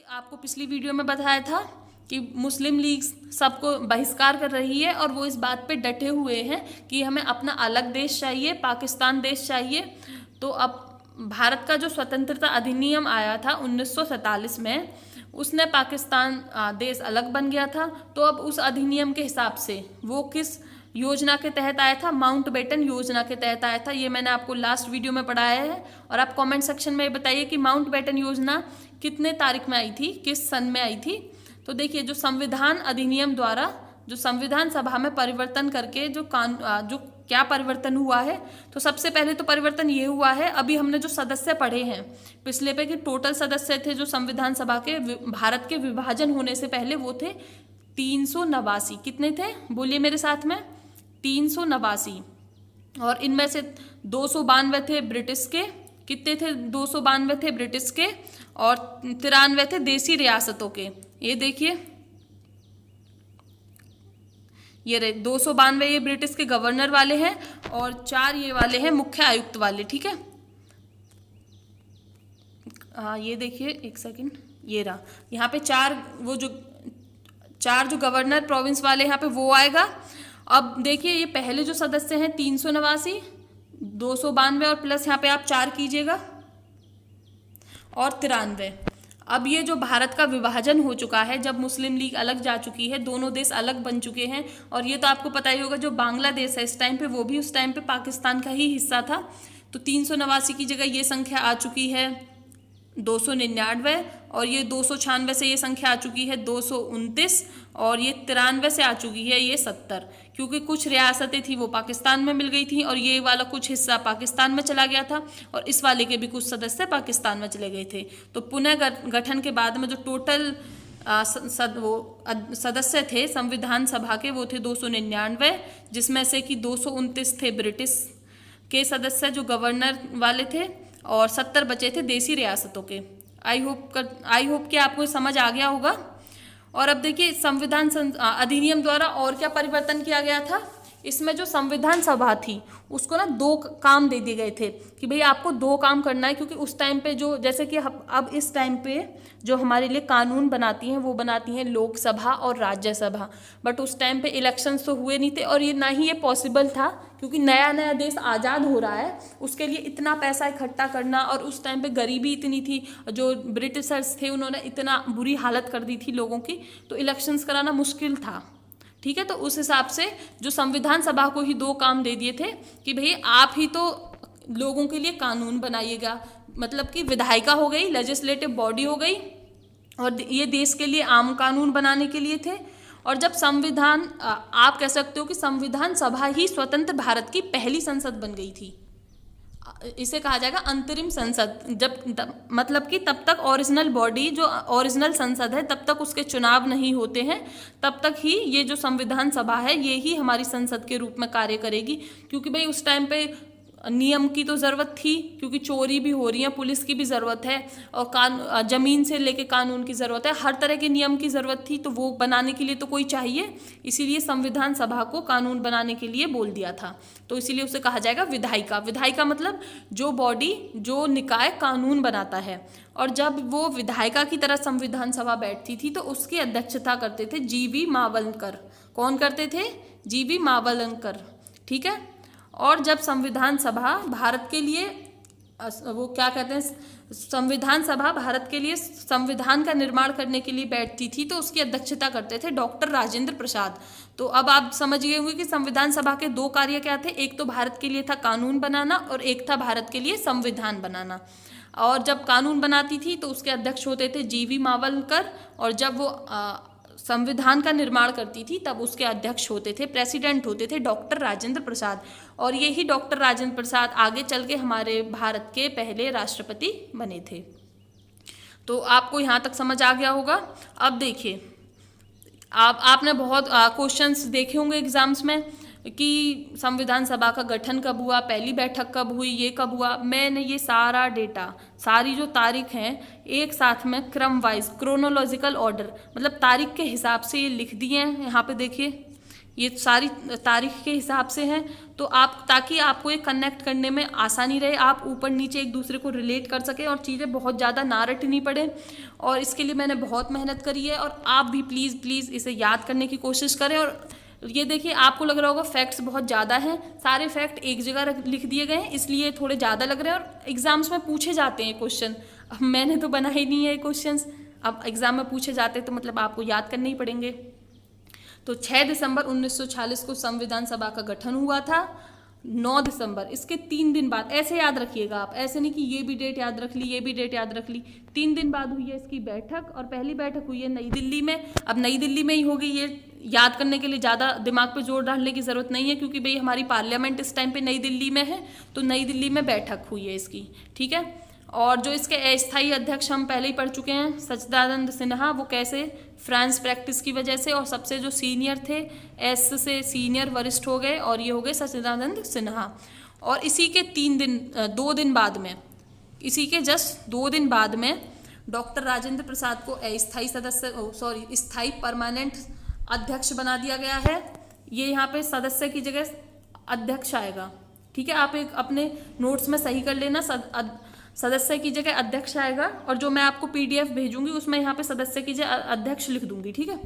कि आपको पिछली वीडियो में बताया था कि मुस्लिम लीग सबको बहिष्कार कर रही है और वो इस बात पे डटे हुए हैं कि हमें अपना अलग देश चाहिए, पाकिस्तान देश चाहिए। तो अब भारत का जो स्वतंत्रता अधिनियम आया था 1947 में, उसने पाकिस्तान देश अलग बन गया था। तो अब उस अधिनियम के हिसाब से वो किस योजना के तहत आया था? माउंटबेटन योजना के तहत आया था। ये मैंने आपको लास्ट वीडियो में पढ़ाया है। और आप कमेंट सेक्शन में बताइए कि माउंटबेटन योजना कितने तारीख में आई थी, किस सन में आई थी। तो देखिए, जो संविधान अधिनियम द्वारा जो संविधान सभा में परिवर्तन करके जो क्या परिवर्तन हुआ है, तो सबसे पहले तो परिवर्तन ये हुआ है, अभी हमने जो सदस्य पढ़े हैं पिछले पे कि टोटल सदस्य थे जो संविधान सभा के भारत के विभाजन होने से पहले, वो थे 389। कितने थे बोलिए मेरे साथ में? 389। और इनमें से 292 थे ब्रिटिश के। कितने थे? 292 थे ब्रिटिश के और 93 थे देसी रियासतों के। ये देखिए, ये रहे 292 ये ब्रिटिश के गवर्नर वाले हैं और 4 ये वाले हैं मुख्य आयुक्त वाले। ठीक है, हाँ ये देखिए, एक सेकंड, ये रहा यहाँ पे 4 जो गवर्नर प्रोविंस वाले यहाँ पे वो आएगा। अब देखिए, ये पहले जो सदस्य हैं 389, 292 और प्लस यहाँ पे आप 4 कीजिएगा और 93। अब ये जो भारत का विभाजन हो चुका है, जब मुस्लिम लीग अलग जा चुकी है, दोनों देश अलग बन चुके हैं। और ये तो आपको पता ही होगा, जो बांग्लादेश है इस टाइम पे, वो भी उस टाइम पे पाकिस्तान का ही हिस्सा था। तो 389 की जगह ये संख्या आ चुकी है 299 और ये 296 से ये संख्या आ चुकी है 229 और ये 93 से आ चुकी है ये 70, क्योंकि कुछ रियासतें थी वो पाकिस्तान में मिल गई थी और ये वाला कुछ हिस्सा पाकिस्तान में चला गया था और इस वाले के भी कुछ सदस्य पाकिस्तान में चले गए थे। तो पुनः गठन के बाद में जो टोटल सदस्य थे संविधान सभा के, वो थे 299, जिसमें से कि 229 थे ब्रिटिश के सदस्य जो गवर्नर वाले थे और 70 बचे थे देसी रियासतों के। आई होप कि आपको समझ आ गया होगा। और अब देखिए, संविधान अधिनियम द्वारा और क्या परिवर्तन किया गया था? इसमें जो संविधान सभा थी उसको ना 2 काम दे दिए गए थे कि भाई आपको 2 काम करना है, क्योंकि उस टाइम पे जो, जैसे कि अब इस टाइम पे जो हमारे लिए कानून बनाती हैं वो बनाती हैं लोकसभा और राज्यसभा। बट उस टाइम पे इलेक्शंस तो हुए नहीं थे और ये ना ही ये पॉसिबल था, क्योंकि नया नया देश आज़ाद हो रहा है, उसके लिए इतना पैसा इकट्ठा करना, और उस टाइम पे गरीबी इतनी थी, जो ब्रिटिशर्स थे उन्होंने इतना बुरी हालत कर दी थी लोगों की, तो इलेक्शंस कराना मुश्किल था। ठीक है, तो उस हिसाब से जो संविधान सभा को ही 2 काम दे दिए थे कि भाई आप ही तो लोगों के लिए कानून बनाइएगा। मतलब कि विधायिका हो गई, लेजिस्लेटिव बॉडी हो गई, और ये देश के लिए आम कानून बनाने के लिए थे। और जब संविधान, आप कह सकते हो कि संविधान सभा ही स्वतंत्र भारत की पहली संसद बन गई थी। इसे कहा जाएगा अंतरिम संसद। मतलब कि तब तक ओरिजिनल बॉडी, जो ओरिजिनल संसद है, तब तक उसके चुनाव नहीं होते हैं, तब तक ही ये जो संविधान सभा है ये ही हमारी संसद के रूप में कार्य करेगी। क्योंकि भाई उस टाइम पे नियम की तो ज़रूरत थी, क्योंकि चोरी भी हो रही है, पुलिस की भी ज़रूरत है, और ज़मीन से लेके कानून की ज़रूरत है, हर तरह के नियम की ज़रूरत थी। तो वो बनाने के लिए तो कोई चाहिए, इसीलिए संविधान सभा को कानून बनाने के लिए बोल दिया था। तो इसीलिए उसे कहा जाएगा विधायिका। विधायिका मतलब जो बॉडी, जो निकाय कानून बनाता है। और जब वो विधायिका की तरह संविधान सभा बैठती थी तो उसकी अध्यक्षता करते थे जीवी मावलंकर। कौन करते थे? जीवी मावलंकर। ठीक है। और जब संविधान सभा भारत के लिए, वो क्या कहते हैं, संविधान सभा भारत के लिए संविधान का निर्माण करने के लिए बैठती थी, तो उसकी अध्यक्षता करते थे डॉक्टर राजेंद्र प्रसाद। तो अब आप समझ गए होंगे कि संविधान सभा के 2 कार्य क्या थे। एक तो भारत के लिए था कानून बनाना और एक था भारत के लिए संविधान बनाना। और जब कानून बनाती थी तो उसके अध्यक्ष होते थे जीवी मावलंकर, और जब वो संविधान का निर्माण करती थी तब उसके अध्यक्ष होते थे, प्रेसिडेंट होते थे डॉक्टर राजेंद्र प्रसाद। और यही डॉक्टर राजेंद्र प्रसाद आगे चल के हमारे भारत के पहले राष्ट्रपति बने थे। तो आपको यहाँ तक समझ आ गया होगा। अब देखिए, आपने बहुत क्वेश्चंस देखे होंगे एग्जाम्स में कि संविधान सभा का गठन कब हुआ, पहली बैठक कब हुई, ये कब हुआ। मैंने ये सारा डेटा, सारी जो तारीख हैं, एक साथ में क्रम वाइज, क्रोनोलॉजिकल ऑर्डर, मतलब तारीख के हिसाब से ये लिख दिए हैं। यहाँ पे देखिए, ये सारी तारीख के हिसाब से हैं, तो आप ताकि आपको ये कनेक्ट करने में आसानी रहे, आप ऊपर नीचे एक दूसरे को रिलेट कर सकें और चीज़ें बहुत ज़्यादा ना रटनी पड़े। और इसके लिए मैंने बहुत मेहनत करी है और आप भी प्लीज़ इसे याद करने की कोशिश करें। और ये देखिए, आपको लग रहा होगा फैक्ट्स बहुत ज़्यादा हैं, सारे फैक्ट एक जगह लिख दिए गए हैं इसलिए थोड़े ज़्यादा लग रहे हैं और एग्जाम्स में पूछे जाते हैं क्वेश्चन। अब मैंने तो बना ही नहीं है क्वेश्चंस, अब एग्जाम में पूछे जाते तो मतलब आपको याद करने ही पड़ेंगे। तो 6 दिसंबर 1946 को संविधान सभा का गठन हुआ था। 9 दिसंबर, इसके 3 दिन बाद, ऐसे याद रखिएगा आप, ऐसे नहीं कि ये भी डेट याद रख ली, ये भी डेट याद रख ली। 3 दिन बाद हुई है इसकी बैठक और पहली बैठक हुई है नई दिल्ली में। अब नई दिल्ली में ही होगी, ये याद करने के लिए ज़्यादा दिमाग पे जोर डालने की ज़रूरत नहीं है क्योंकि भाई हमारी पार्लियामेंट इस टाइम पे नई दिल्ली में है, तो नई दिल्ली में बैठक हुई है इसकी, ठीक है। और जो इसके अस्थायी अध्यक्ष हम पहले ही पढ़ चुके हैं, सच्चिदानंद सिन्हा, वो कैसे, फ्रांस प्रैक्टिस की वजह से, और सबसे जो सीनियर थे, एस से सीनियर वरिष्ठ हो गए और ये हो गए सच्चिदानंद सिन्हा। और इसी के 2 दिन बाद में, इसी के जस्ट 2 दिन बाद में डॉक्टर राजेंद्र प्रसाद को अस्थायी स्थायी परमानेंट अध्यक्ष बना दिया गया है। ये यहाँ पे सदस्य की जगह अध्यक्ष आएगा, ठीक है। आप एक अपने नोट्स में सही कर लेना, सदस्य की जगह अध्यक्ष आएगा और जो मैं आपको पीडीएफ भेजूंगी उसमें यहाँ पे सदस्य की जगह अध्यक्ष लिख दूंगी, ठीक है।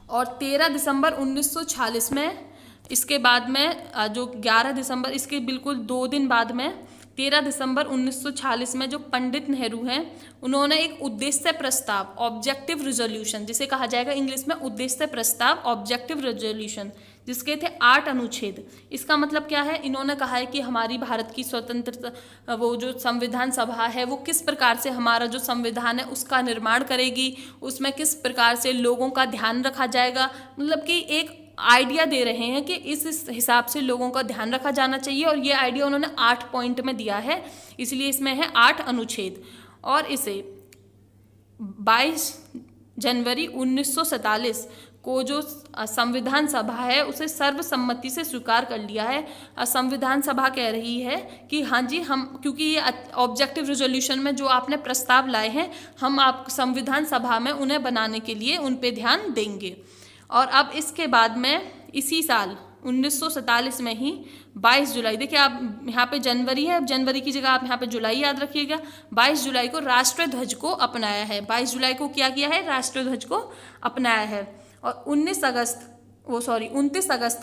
और 13 दिसंबर 1946 में, इसके बाद में जो 11 दिसंबर, इसके बिल्कुल 2 दिन बाद में 13 दिसंबर 1946 में जो पंडित नेहरू हैं, उन्होंने एक उद्देश्य प्रस्ताव, ऑब्जेक्टिव रिजोल्यूशन जिसे कहा जाएगा इंग्लिश में उद्देश्य प्रस्ताव, ऑब्जेक्टिव रिजोल्यूशन, जिसके थे 8 अनुच्छेद। इसका मतलब क्या है, इन्होंने कहा है कि हमारी भारत की स्वतंत्रता, वो जो संविधान सभा है वो किस प्रकार से हमारा जो संविधान है उसका निर्माण करेगी, उसमें किस प्रकार से लोगों का ध्यान रखा जाएगा, मतलब कि एक आइडिया दे रहे हैं कि इस हिसाब से लोगों का ध्यान रखा जाना चाहिए। और ये आइडिया उन्होंने 8 पॉइंट में दिया है, इसलिए इसमें है 8 अनुच्छेद। और इसे 22 जनवरी 1947 को जो संविधान सभा है उसे सर्वसम्मति से स्वीकार कर लिया है। संविधान सभा कह रही है कि हाँ जी, हम, क्योंकि ये ऑब्जेक्टिव रिजोल्यूशन में जो आपने प्रस्ताव लाए हैं, हम आप संविधान सभा में उन्हें बनाने के लिए उन पे ध्यान देंगे। और अब इसके बाद में इसी साल 1947 में ही 22 जुलाई, देखिए आप यहाँ पे जनवरी है, अब जनवरी की जगह आप यहाँ पे जुलाई याद रखिएगा, 22 जुलाई को राष्ट्रीय ध्वज को अपनाया है। 22 जुलाई को क्या किया है, राष्ट्रीय ध्वज को अपनाया है। और 29 अगस्त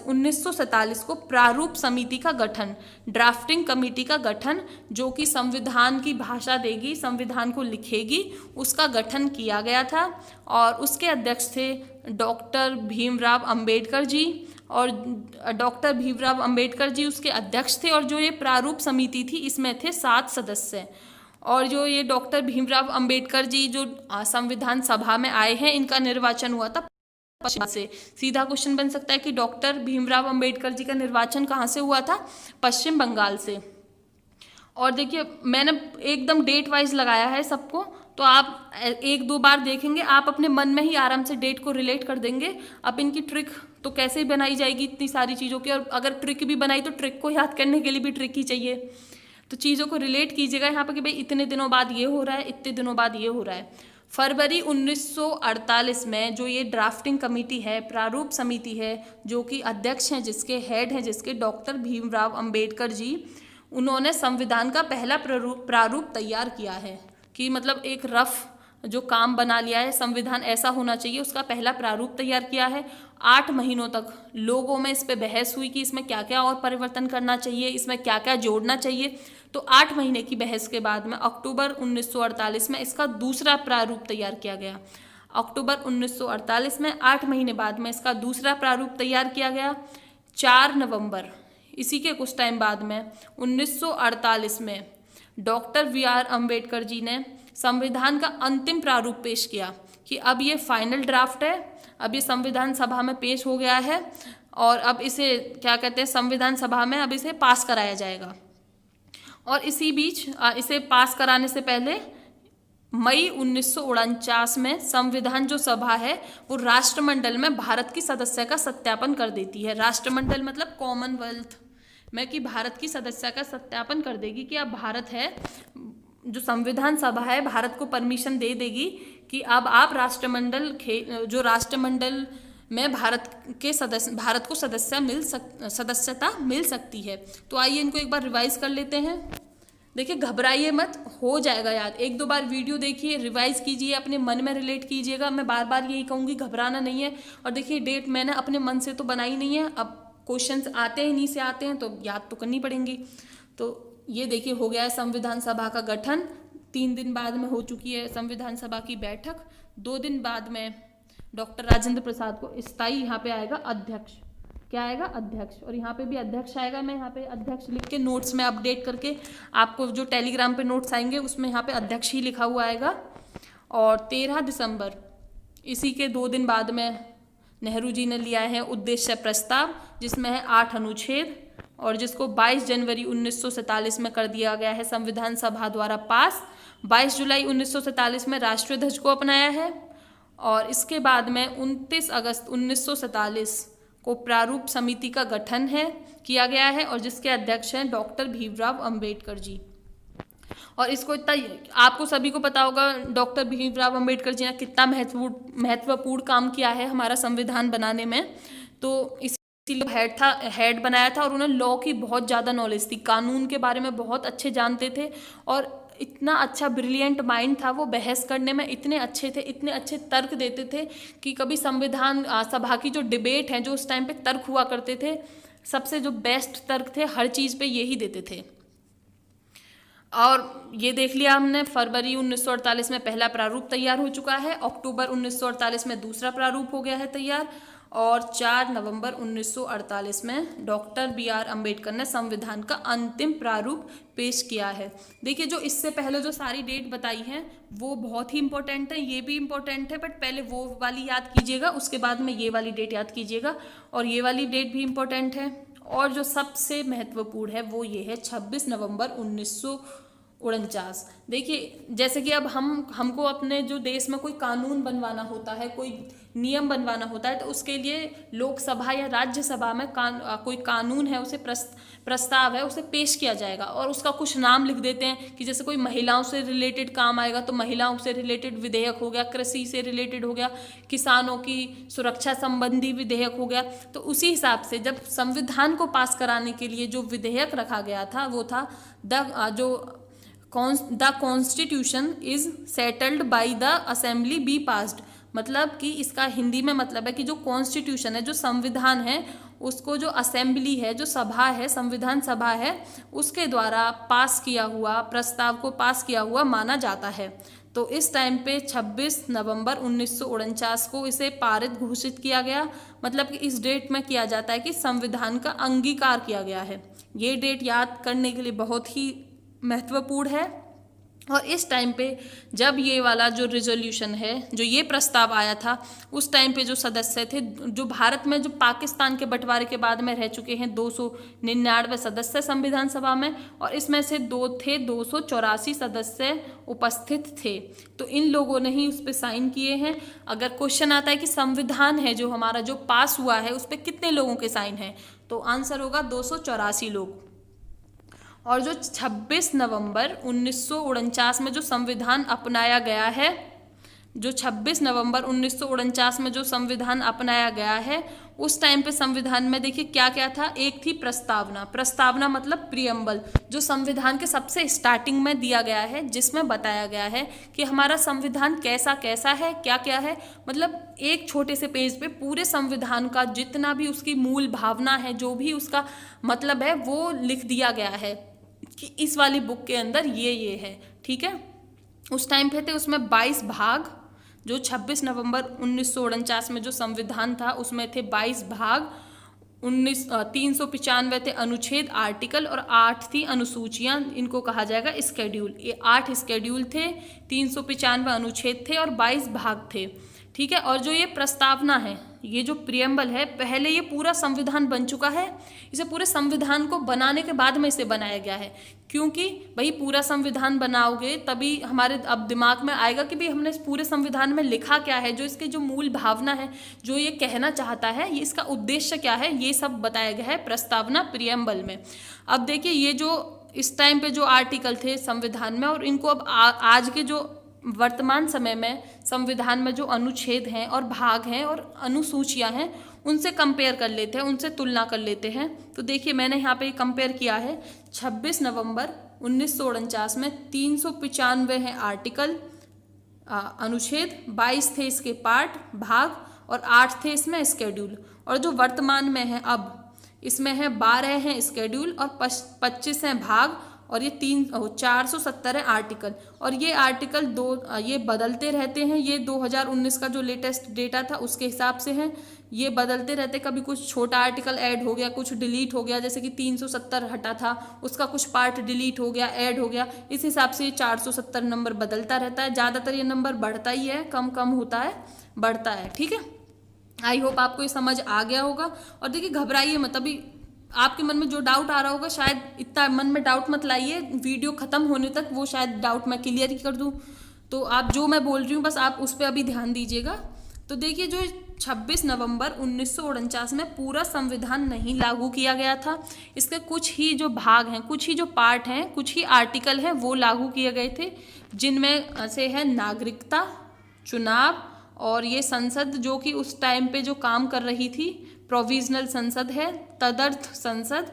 1947 को प्रारूप समिति का गठन, ड्राफ्टिंग कमेटी का गठन, जो कि संविधान की भाषा देगी, संविधान को लिखेगी, उसका गठन किया गया था। और उसके अध्यक्ष थे डॉक्टर भीमराव अंबेडकर जी, और डॉक्टर भीमराव अंबेडकर जी उसके अध्यक्ष थे। और जो ये प्रारूप समिति थी इसमें थे 7 सदस्य। और जो ये डॉक्टर भीमराव अंबेडकर जी जो संविधान सभा में आए हैं, इनका निर्वाचन हुआ था पश्चिम से। सीधा क्वेश्चन बन सकता है कि डॉक्टर भीमराव अंबेडकर जी का निर्वाचन कहाँ से हुआ था, पश्चिम बंगाल से। और देखिए मैंने एकदम डेट वाइज लगाया है सबको, तो आप 1-2 बार देखेंगे, आप अपने मन में ही आराम से डेट को रिलेट कर देंगे। अब इनकी ट्रिक तो कैसे ही बनाई जाएगी इतनी सारी चीज़ों की, और अगर ट्रिक भी बनाई तो ट्रिक को याद करने के लिए भी ट्रिक ही चाहिए। तो चीज़ों को रिलेट कीजिएगा यहाँ पर कि भाई इतने दिनों बाद ये हो रहा है, इतने दिनों बाद ये हो रहा है। फरवरी 1948 में जो ये ड्राफ्टिंग कमेटी है, प्रारूप समिति है, जो कि अध्यक्ष हैं, जिसके हेड हैं, जिसके डॉक्टर भीमराव अंबेडकर जी, उन्होंने संविधान का पहला प्रारूप तैयार किया है कि मतलब एक रफ जो काम बना लिया है, संविधान ऐसा होना चाहिए, उसका पहला प्रारूप तैयार किया है। 8 महीनों तक लोगों में इस पे बहस हुई कि इसमें क्या क्या और परिवर्तन करना चाहिए, इसमें क्या क्या जोड़ना चाहिए। तो 8 महीने की बहस के बाद में अक्टूबर 1948 में इसका दूसरा प्रारूप तैयार किया गया। अक्टूबर 1948 में 8 महीने बाद में इसका दूसरा प्रारूप तैयार किया गया। 4 नवंबर, इसी के कुछ टाइम बाद में 1948 में डॉक्टर VR अम्बेडकर जी ने संविधान का अंतिम प्रारूप पेश किया कि अब ये फाइनल ड्राफ्ट है, अब ये संविधान सभा में पेश हो गया है और अब इसे क्या कहते हैं, संविधान सभा में अब इसे पास कराया जाएगा। और इसी बीच इसे पास कराने से पहले मई 1949 में संविधान जो सभा है वो राष्ट्रमंडल में भारत की सदस्य का सत्यापन कर देती है। राष्ट्रमंडल मतलब कॉमनवेल्थ में कि भारत की सदस्य का सत्यापन कर देगी कि अब भारत है, जो संविधान सभा है भारत को परमिशन दे देगी कि अब आप राष्ट्रमंडल जो राष्ट्रमंडल में भारत को सदस्यता मिल सकती है। तो आइए इनको एक बार रिवाइज कर लेते हैं। देखिए, घबराइए मत, हो जाएगा याद। 1-2 बार वीडियो देखिए, रिवाइज कीजिए, अपने मन में रिलेट कीजिएगा। मैं बार बार यही कहूँगी, घबराना नहीं है। और देखिए, डेट मैंने अपने मन से तो बनाई नहीं है, अब क्वेश्चंस आते हैं, इन्हीं से आते हैं, तो याद तो करनी पड़ेंगी। तो ये देखिए, हो गया है संविधान सभा का गठन। 3 दिन बाद में हो चुकी है संविधान सभा की बैठक। 2 दिन बाद में डॉक्टर राजेंद्र प्रसाद को स्थायी यहाँ पे आएगा अध्यक्ष। क्या आएगा? अध्यक्ष। और यहाँ पे भी अध्यक्ष आएगा। मैं यहाँ पे अध्यक्ष लिख के नोट्स में अपडेट करके आपको जो टेलीग्राम पे नोट्स आएंगे उसमें यहाँ पे अध्यक्ष ही लिखा हुआ आएगा। और 13 दिसंबर, इसी के 2 दिन बाद में नेहरू जी ने लिया है उद्देश्य प्रस्ताव, जिसमें है 8 अनुच्छेद, और जिसको 22 जनवरी 1947 में कर दिया गया है संविधान सभा द्वारा पास। 22 जुलाई 1947 में राष्ट्रीय ध्वज को अपनाया है। और इसके बाद में 29 अगस्त 1947 को प्रारूप समिति का गठन किया गया है, और जिसके अध्यक्ष हैं डॉक्टर भीमराव अंबेडकर जी। और इसको इतना आपको सभी को पता होगा, डॉक्टर भीमराव अंबेडकर जी ने कितना महत्वपूर्ण काम किया है हमारा संविधान बनाने में। तो इसीलिए हेड बनाया था, और उन्हें लॉ की बहुत ज़्यादा नॉलेज थी, कानून के बारे में बहुत अच्छे जानते थे, और इतना अच्छा ब्रिलियंट माइंड था वो, बहस करने में इतने अच्छे थे, इतने अच्छे तर्क देते थे कि कभी संविधान सभा की जो डिबेट है, जो उस टाइम पे तर्क हुआ करते थे, सबसे जो बेस्ट तर्क थे हर चीज़ पे यही देते थे। और ये देख लिया हमने, फरवरी 1948 में पहला प्रारूप तैयार हो चुका है, अक्टूबर 1948 में दूसरा प्रारूप हो गया है तैयार, और 4 नवंबर 1948 में डॉक्टर BR अम्बेडकर ने संविधान का अंतिम प्रारूप पेश किया है। देखिए, जो इससे पहले जो सारी डेट बताई हैं वो बहुत ही इंपॉर्टेंट है, ये भी इंपॉर्टेंट है, बट पहले वो वाली याद कीजिएगा, उसके बाद में ये वाली डेट याद कीजिएगा, और ये वाली डेट भी इंपॉर्टेंट है। और जो सबसे महत्वपूर्ण है वो ये है 26 नवंबर 1949। देखिए, जैसे कि अब हमको अपने जो देश में कोई कानून बनवाना होता है, कोई नियम बनवाना होता है, तो उसके लिए लोकसभा या राज्यसभा में कोई कानून है, उसे प्रस्ताव है, उसे पेश किया जाएगा, और उसका कुछ नाम लिख देते हैं कि जैसे कोई महिलाओं से रिलेटेड काम आएगा तो महिलाओं से रिलेटेड विधेयक हो गया, कृषि से रिलेटेड हो गया, किसानों की सुरक्षा संबंधी विधेयक हो गया। तो उसी हिसाब से जब संविधान को पास कराने के लिए जो विधेयक रखा गया था वो था the constitution is settled by the assembly be passed. मतलब कि इसका हिंदी में मतलब है कि जो कॉन्स्टिट्यूशन है, जो संविधान है, उसको जो असेंबली है, जो सभा है, संविधान सभा है, उसके द्वारा पास किया हुआ प्रस्ताव को पास किया हुआ माना जाता है। तो इस टाइम पे 26 नवंबर 1949 को इसे पारित घोषित किया गया। मतलब कि इस डेट में किया जाता है कि संविधान का अंगीकार किया गया है। ये डेट याद करने के लिए बहुत ही महत्वपूर्ण है। और इस टाइम पे जब ये वाला जो रिजोल्यूशन है, जो ये प्रस्ताव आया था, उस टाइम पे जो सदस्य थे, जो भारत में जो पाकिस्तान के बंटवारे के बाद में रह चुके हैं 299 सदस्य संविधान सभा में, और इसमें से 284 सदस्य उपस्थित थे। तो इन लोगों ने ही उस पर साइन किए हैं। अगर क्वेश्चन आता है कि संविधान है जो हमारा जो पास हुआ है उस पर कितने लोगों के साइन हैं, तो आंसर होगा 284 लोग। और जो 26 नवंबर 1949 में जो संविधान अपनाया गया है, जो 26 नवंबर 1949 में जो संविधान अपनाया गया है, उस टाइम पे संविधान में देखिए क्या क्या था। एक थी प्रस्तावना मतलब प्रियम्बल, जो संविधान के सबसे स्टार्टिंग में दिया गया है, जिसमें बताया गया है कि हमारा संविधान कैसा कैसा है, क्या क्या है। मतलब एक छोटे से पेज पे पूरे संविधान का जितना भी उसकी मूल भावना है, जो भी उसका मतलब है, वो लिख दिया गया है कि इस वाली बुक के अंदर ये है। ठीक है, उस टाइम पे थे उसमें 22 भाग। जो 26 नवंबर 1949 में जो संविधान था उसमें थे 22 भाग, 395 थे अनुच्छेद आर्टिकल, और 8 थी अनुसूचियां, इनको कहा जाएगा स्केड्यूल। ये 8 स्केड्यूल थे, 395 अनुच्छेद थे और 22 भाग थे। ठीक है, और जो ये प्रस्तावना है, ये जो प्रियम्बल है, पहले ये पूरा संविधान बन चुका है। इसे पूरे संविधान को बनाने के बाद में इसे बनाया गया है, क्योंकि भाई पूरा संविधान बनाओगे तभी हमारे अब दिमाग में आएगा कि भाई हमने इस पूरे संविधान में लिखा क्या है, जो इसकी जो मूल भावना है, जो ये कहना चाहता है, ये इसका उद्देश्य क्या है, ये सब बताया गया है प्रस्तावना प्रियम्बल में। अब देखिए, ये जो इस टाइम पे जो आर्टिकल थे संविधान में, और इनको अब आज के जो वर्तमान समय में संविधान में जो अनुच्छेद हैं और भाग हैं और अनुसूचियां हैं उनसे कंपेयर कर लेते हैं, उनसे तुलना कर लेते हैं। तो देखिए मैंने यहाँ पे कंपेयर किया है। 26 नवंबर 1949 में 395 है आर्टिकल, अनुच्छेद, 22 थे इसके पार्ट, भाग, और 8 थे इसमें स्केड्यूल। और जो वर्तमान में है अब, इसमें है 12 हैं स्केड्यूल और 25 हैं भाग, और ये 470 है आर्टिकल। और ये आर्टिकल ये बदलते रहते हैं। ये 2019 का जो लेटेस्ट डेटा था उसके हिसाब से हैं, ये बदलते रहते। कभी कुछ छोटा आर्टिकल ऐड हो गया, कुछ डिलीट हो गया, जैसे कि 370 हटा था उसका कुछ पार्ट डिलीट हो गया, ऐड हो गया, इस हिसाब से ये 470 नंबर बदलता रहता है। ज़्यादातर ये नंबर बढ़ता ही है, कम कम होता है, बढ़ता है। ठीक है, आई होप आपको ये समझ आ गया होगा। और देखिए घबराइए मत, अभी आपके मन में जो डाउट आ रहा होगा, शायद इतना मन में डाउट मत लाइए, वीडियो खत्म होने तक वो शायद डाउट मैं क्लियर ही कर दूं। तो आप जो मैं बोल रही हूँ बस आप उस पर अभी ध्यान दीजिएगा। तो देखिए जो 26 नवंबर 1949 में पूरा संविधान नहीं लागू किया गया था, इसके कुछ ही जो भाग हैं, कुछ ही जो पार्ट हैं, कुछ ही आर्टिकल हैं वो लागू किए गए थे, जिनमें से है नागरिकता, चुनाव, और ये संसद जो कि उस टाइम पे जो काम कर रही थी, प्रोविजनल संसद है, तदर्थ संसद,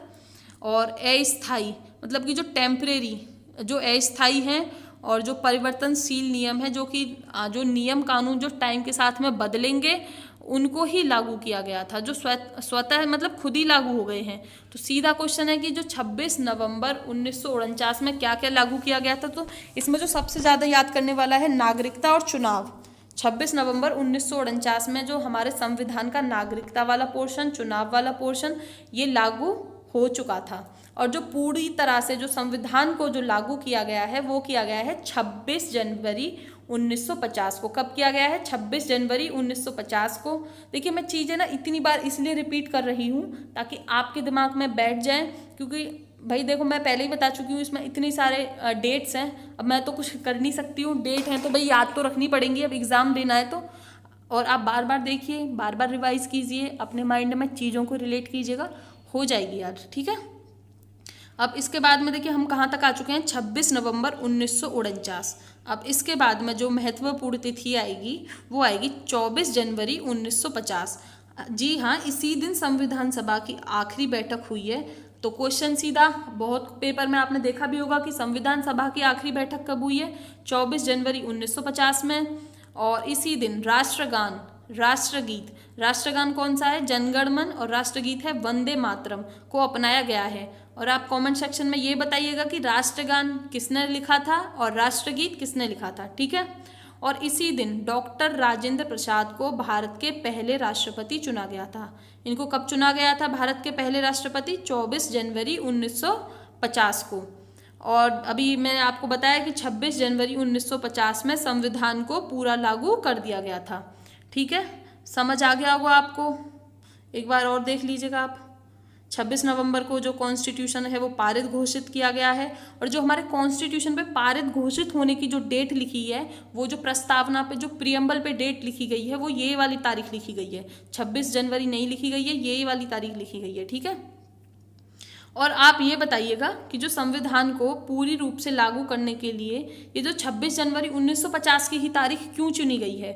और अस्थायी मतलब कि जो टेम्परेरी, जो अस्थायी हैं, और जो परिवर्तनशील नियम है, जो कि जो नियम कानून जो टाइम के साथ में बदलेंगे उनको ही लागू किया गया था, जो स्वतः मतलब खुद ही लागू हो गए हैं। तो सीधा क्वेश्चन है कि जो 26 नवंबर 1949 में क्या क्या लागू किया गया था, तो इसमें जो सबसे ज़्यादा याद करने वाला है नागरिकता और चुनाव। 26 नवंबर 1949 में जो हमारे संविधान का नागरिकता वाला पोर्शन, चुनाव वाला पोर्शन, ये लागू हो चुका था। और जो पूरी तरह से जो संविधान को जो लागू किया गया है वो किया गया है 26 जनवरी 1950 को। कब किया गया है? 26 जनवरी 1950 को। देखिए मैं चीज़ें ना इतनी बार इसलिए रिपीट कर रही हूँ ताकि आपके दिमाग में बैठ जाए, क्योंकि भाई देखो मैं पहले ही बता चुकी हूँ इसमें इतनी सारे डेट्स हैं, अब मैं तो कुछ कर नहीं सकती हूँ, डेट हैं तो भाई याद तो रखनी पड़ेंगी, अब एग्ज़ाम देना है तो। और आप बार बार देखिए, बार बार रिवाइज कीजिए, अपने माइंड में चीज़ों को रिलेट कीजिएगा, हो जाएगी यार, ठीक है। अब इसके बाद में देखिए हम कहाँ तक आ चुके हैं, 26 नवंबर 1949। अब इसके बाद में जो महत्वपूर्ण तिथि आएगी वो आएगी 24 जनवरी 1950। जी हाँ, इसी दिन संविधान सभा की आखिरी बैठक हुई है। तो क्वेश्चन सीधा, बहुत पेपर में आपने देखा भी होगा कि संविधान सभा की आखिरी बैठक कब हुई है, 24 जनवरी 1950 में। और इसी दिन राष्ट्रगान, राष्ट्रगीत, राष्ट्रगान कौन सा है, जनगण मन, और राष्ट्रगीत है वंदे मातरम को अपनाया गया है। और आप कमेंट सेक्शन में ये बताइएगा कि राष्ट्रगान किसने लिखा था और राष्ट्रगीत किसने लिखा था, ठीक है। और इसी दिन डॉक्टर राजेंद्र प्रसाद को भारत के पहले राष्ट्रपति चुना गया था। इनको कब चुना गया था भारत के पहले राष्ट्रपति? 24 जनवरी 1950 को। और अभी मैंने आपको बताया कि 26 जनवरी 1950 में संविधान को पूरा लागू कर दिया गया था, ठीक है। समझ आ गया होगा आपको, एक बार और देख लीजिएगा आप। 26 नवंबर को जो कॉन्स्टिट्यूशन है वो पारित घोषित किया गया है। और जो हमारे कॉन्स्टिट्यूशन पे पारित घोषित होने की जो डेट लिखी है, वो जो प्रस्तावना पे जो प्रियम्बल पे डेट लिखी गई है वो ये वाली तारीख लिखी गई है, 26 जनवरी नहीं लिखी गई है, ये वाली तारीख लिखी गई है, ठीक है। और आप ये बताइएगा कि जो संविधान को पूरी रूप से लागू करने के लिए ये जो 26 जनवरी 1950 की ही तारीख क्यों चुनी गई है?